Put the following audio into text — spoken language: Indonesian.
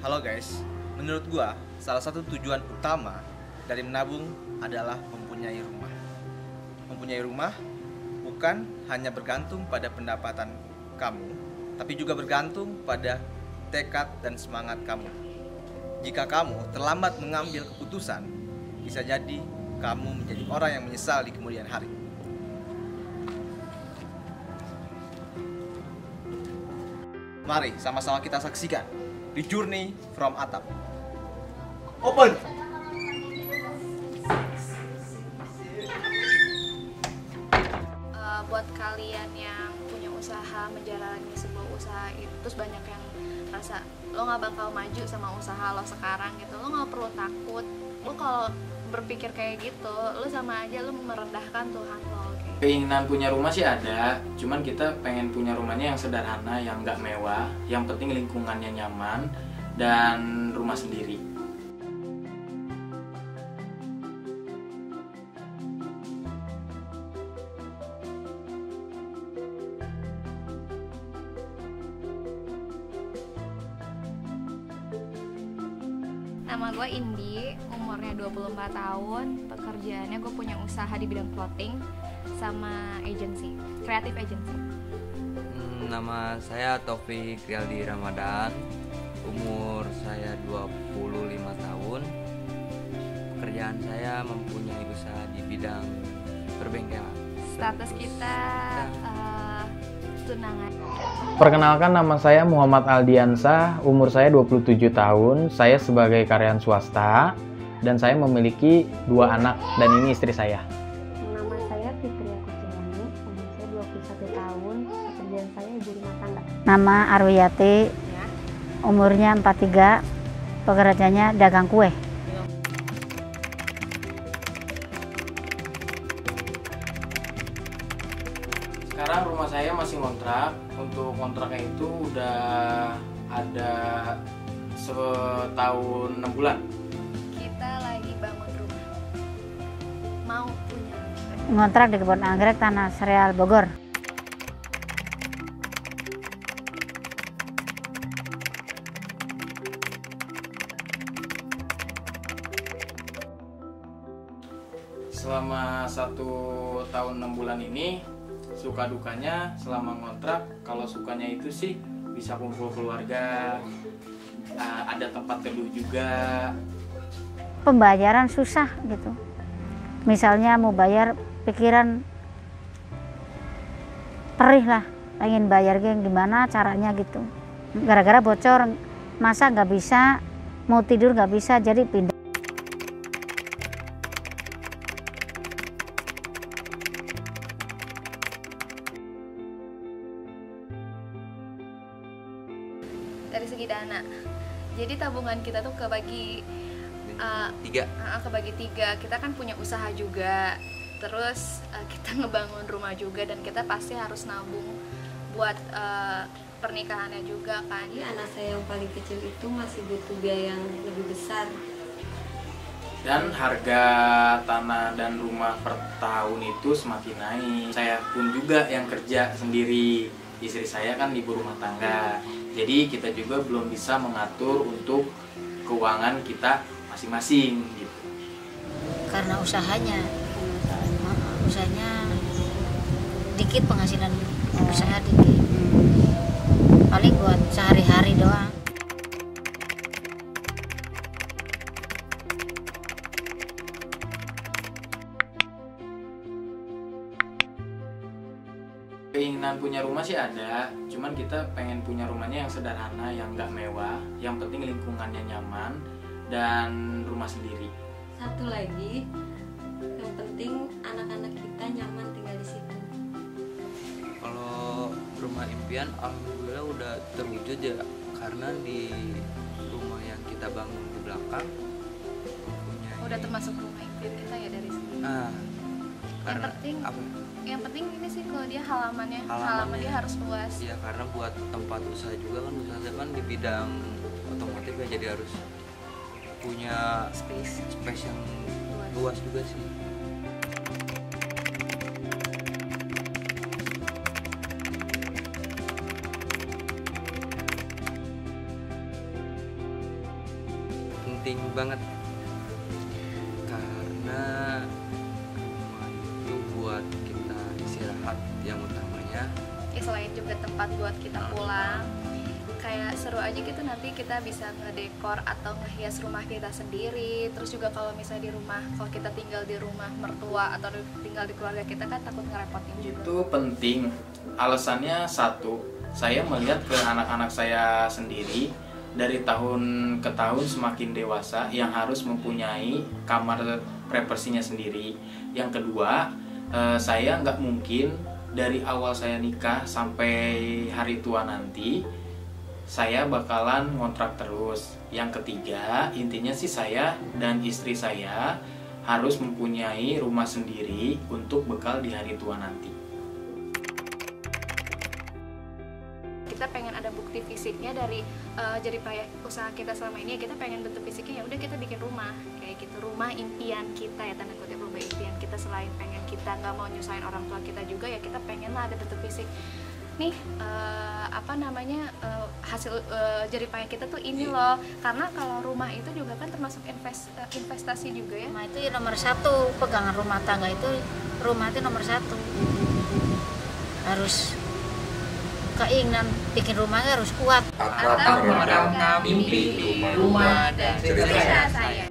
Halo guys, menurut gua salah satu tujuan utama dari menabung adalah mempunyai rumah. Mempunyai rumah bukan hanya bergantung pada pendapatan kamu, tapi juga bergantung pada tekad dan semangat kamu. Jika kamu terlambat mengambil keputusan, bisa jadi kamu menjadi orang yang menyesal di kemudian hari. Mari sama-sama kita saksikan The Journey from Atap. Open! Buat kalian yang punya usaha, menjalani sebuah usaha itu, terus banyak yang rasa lo nggak bakal maju sama usaha lo sekarang gitu, lo nggak perlu takut. Lo kalau berpikir kayak gitu, lo sama aja lo merendahkan Tuhan lo. Keinginan punya rumah sih ada, cuman kita pengen punya rumahnya yang sederhana, yang nggak mewah, yang penting lingkungannya nyaman dan rumah sendiri. Nama gue Indi, umurnya 24 tahun, pekerjaannya gue punya usaha di bidang clothing sama agency, creative agency. Nama saya Taufik Riyaldi Ramadan, umur saya 25 tahun. Pekerjaan saya mempunyai usaha di bidang perbengkelan. Status kita tunangan. Perkenalkan, nama saya Muhammad Aldiansah, umur saya 27 tahun, saya sebagai karyawan swasta, dan saya memiliki 2 anak, dan ini istri saya. Nama saya Fitria Kucimani, umur saya 21 tahun, pekerjaan saya ibu rumah tangga. Nama Arwiyati, umurnya 43, pekerjaannya dagang kue. Sekarang rumah saya masih ngontrak. Untuk kontraknya itu udah ada setahun 6 bulan. Kita lagi bangun rumah, mau punya rumah. Ngontrak di Kebun Anggrek, Tanah Sereal, Bogor. Selama 1 tahun 6 bulan ini, suka dukanya selama ngontrak, kalau sukanya itu sih bisa kumpul keluarga, ada tempat teduh juga. Pembayaran susah gitu. Misalnya mau bayar, pikiran perih lah, pengen bayar gimana caranya gitu. Gara-gara bocor, masa nggak bisa, mau tidur nggak bisa, jadi pindah. Dari segi dana, jadi tabungan kita tuh kebagi tiga. Kita kan punya usaha juga, terus kita ngebangun rumah juga, dan kita pasti harus nabung buat pernikahannya juga kan. Jadi anak saya yang paling kecil itu masih butuh biaya yang lebih besar. Dan harga tanah dan rumah per tahun itu semakin naik. Saya pun juga yang kerja sendiri, istri saya kan ibu rumah tangga. Jadi kita juga belum bisa mengatur untuk keuangan kita masing-masing gitu. Karena usahanya dikit, penghasilan usaha dikit, paling buat sehari-hari doang. Keinginan punya rumah sih ada, cuman kita pengen punya rumahnya yang sederhana, yang nggak mewah, yang penting lingkungannya nyaman dan rumah sendiri. Satu lagi, yang penting anak-anak kita nyaman tinggal di situ. Kalau rumah impian alhamdulillah udah terwujud ya, karena di rumah yang kita bangun di belakang mempunyai Udah termasuk rumah impian kita ya dari sini. Karena Yang penting ini sih kalau dia halaman dia harus luas. Iya, karena buat tempat usaha juga kan, usaha saya kan di bidang otomotif ya, jadi harus punya space yang luas juga sih. penting banget karena rumah itu buat kita istirahat yang utamanya. Ya, selain juga tempat buat kita pulang, kayak seru aja gitu, nanti kita bisa ngedekor atau ngehias rumah kita sendiri. Terus juga kalau misalnya di rumah, kalau kita tinggal di rumah mertua atau tinggal di keluarga kita kan takut ngerepotin juga. Itu penting. Alasannya satu, saya melihat ke anak-anak saya sendiri dari tahun ke tahun semakin dewasa yang harus mempunyai kamar privacynya sendiri. Yang kedua, saya nggak mungkin dari awal saya nikah sampai hari tua nanti saya bakalan ngontrak terus. Yang ketiga, intinya sih saya dan istri saya harus mempunyai rumah sendiri untuk bekal di hari tua nanti. Kita pengen ada bukti fisiknya dari jadi payah usaha kita selama ini. Ya kita pengen bentuk fisiknya, ya udah kita bikin rumah kayak gitu, rumah impian kita ya, tanda kutip rumah impian kita. Selain pengen kita nggak mau nyusahin orang tua kita juga, ya kita pengen lah ada bentuk fisik nih, hasil jerih payah kita tuh ini loh. Karena kalau rumah itu juga kan termasuk investasi juga ya. Rumah itu ya nomor satu, pegangan rumah tangga itu rumah itu nomor satu. Harus keinginan bikin rumahnya harus kuat. Atau mimpi rumah dan cerita saya.